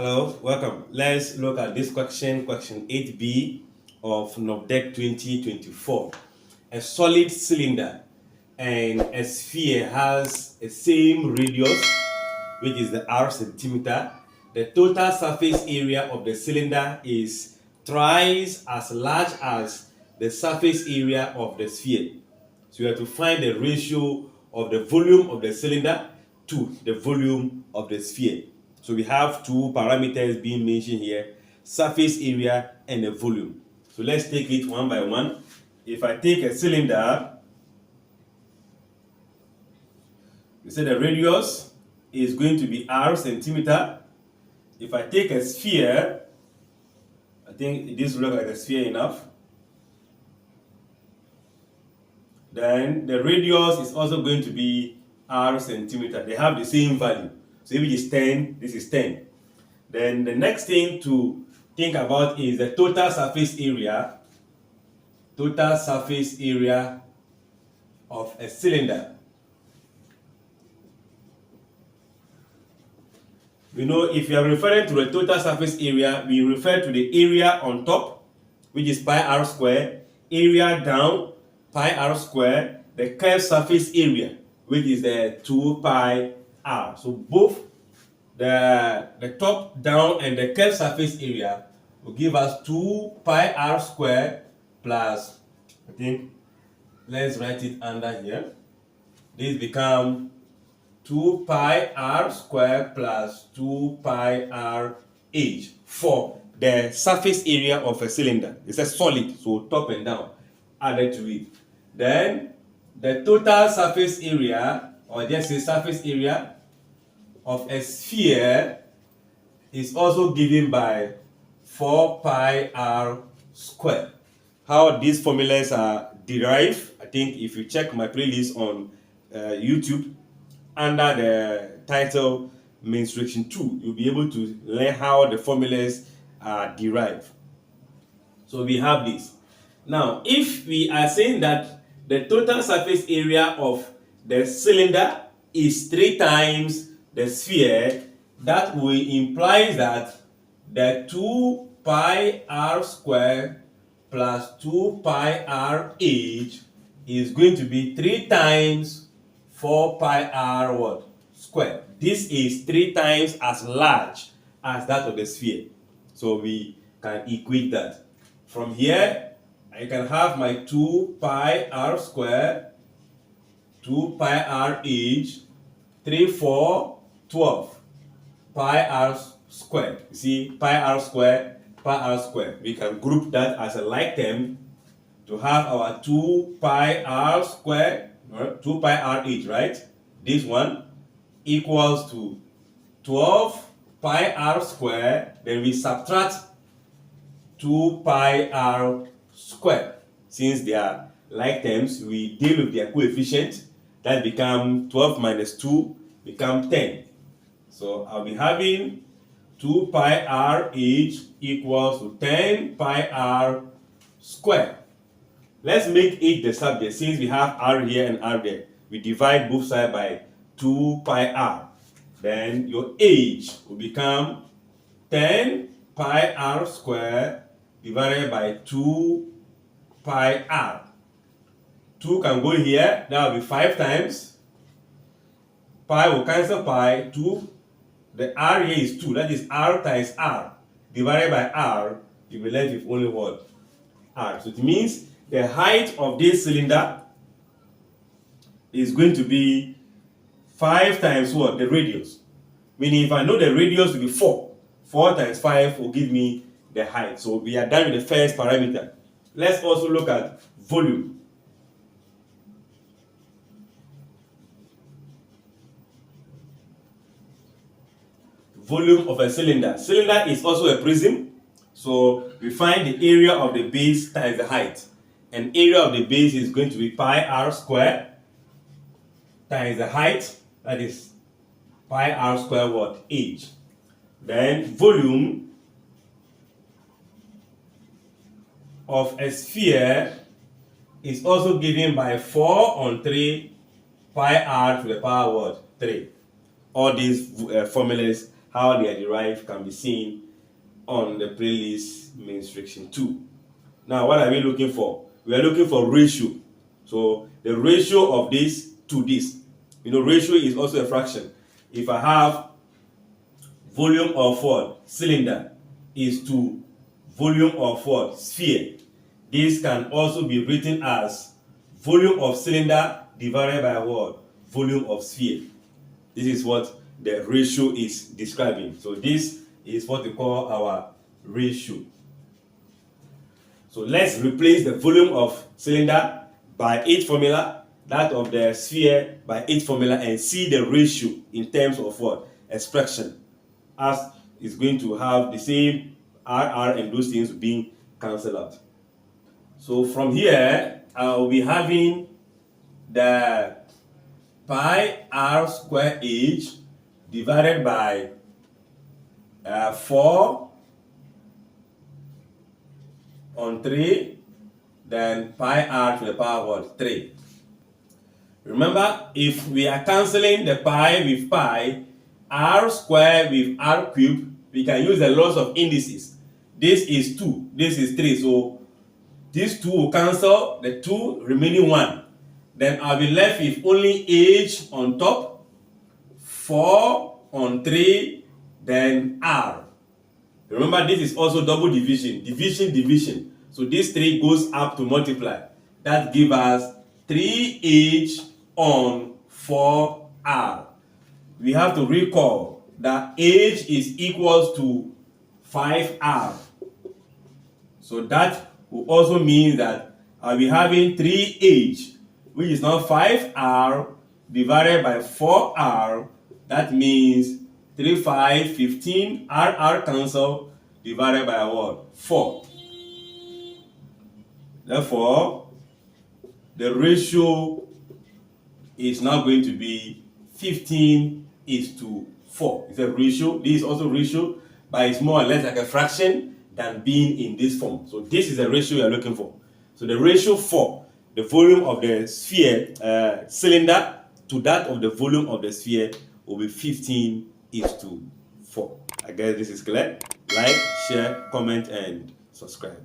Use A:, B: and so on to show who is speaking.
A: Hello, welcome. Let's look at this question 8B of NOV-DEC 2024. A solid cylinder and a sphere has a same radius, which is the r centimeter. The total surface area of the cylinder is thrice as large as the surface area of the sphere. So you have to find the ratio of the volume of the cylinder to the volume of the sphere. So we have two parameters being mentioned here, surface area and the volume. So let's take it one by one. If I take a cylinder, we say the radius is going to be r centimeter. If I take a sphere, I think this looks like a sphere enough. Then the radius is also going to be r centimeter. They have the same value. So if it is 10, this is 10. Then the next thing to think about is the total surface area. Total surface area of a cylinder. We know if you are referring to the total surface area, we refer to the area on top, which is pi r square, area down, pi r square, the curved surface area, which is the 2 pi r. So both the top, down, and the curved surface area will give us 2 pi r square plus, I think, let's write it under here. This becomes 2 pi r square plus 2 pi r h for the surface area of a cylinder. It's a solid, so top and down added to it. Then the total surface area, or just say surface area of a sphere, is also given by 4 pi r square. How these formulas are derived, I think if you check my playlist on YouTube, under the title Menstruation 2, you'll be able to learn how the formulas are derived. So we have this. Now, if we are saying that the total surface area of the cylinder is 3 times the sphere, that will imply that the 2 pi r square plus 2 pi r h is going to be 3 times 4 pi r what? Square. This is 3 times as large as that of the sphere. So we can equate that. From here, I can have my 2 pi r square, 2 pi r h, 3, 4, 12 pi r square. You see, pi r square, pi r square. We can group that as a like term to have our 2 pi r square, 2 pi r h, right? This one equals to 12 pi r square. Then we subtract 2 pi r square. Since they are like terms, we deal with their coefficient. That become 12 minus 2 become 10. So I'll be having 2 pi r h equals to 10 pi r square. Let's make it the subject. Since we have r here and r there, we divide both sides by 2 pi r. Then your h will become 10 pi r square divided by 2 pi r. 2 can go here, that will be 5 times. Pi will cancel pi, 2. The r here is 2, that is r times r. Divided by r, you will be left with only what? R. So it means the height of this cylinder is going to be 5 times what? The radius. Meaning if I know the radius will be 4, 4 times 5 will give me the height. So we are done with the first parameter. Let's also look at volume. Volume of a cylinder. Cylinder is also a prism. So we find the area of the base times the height. And area of the base is going to be pi r square times the height, that is pi r square what? H. Then volume of a sphere is also given by 4 on 3 pi r to the power what? 3. All these formulas have how they are derived can be seen on the playlist main section 2. Now, what are we looking for? We are looking for ratio. So the ratio of this to this. You know, ratio is also a fraction. If I have volume of what? Cylinder is to volume of what? Sphere. This can also be written as volume of cylinder divided by what? Volume of sphere. This is what the ratio is describing. So this is what we call our ratio. So let's replace the volume of cylinder by its formula, that of the sphere by its formula, and see the ratio in terms of what? Expression. As is going to have the same RR and those things being cancelled out. So from here, I'll be having the pi r square h divided by 4 on 3, then pi r to the power of what? 3. Remember, if we are cancelling the pi with pi, r square with r cubed, we can use the laws of indices. This is 2, this is 3, so these 2 will cancel, the 2 remaining 1. Then I'll be left with only h on top, 4 on 3, then r. Remember, this is also double division, division. So this 3 goes up to multiply. That gives us 3h on 4r. We have to recall that h is equals to 5r. So that will also mean that I'll be having 3h, which is now 5r divided by 4r. That means 3, 5, 15, r cancel, divided by what? 4. Therefore, the ratio is now going to be 15:4. It's a ratio. This is also ratio, but it's more or less like a fraction than being in this form. So this is the ratio we are looking for. So the ratio for the volume of the sphere cylinder to that of the volume of the sphere will be 15:4. I guess this is clear. Like, share, comment, and subscribe.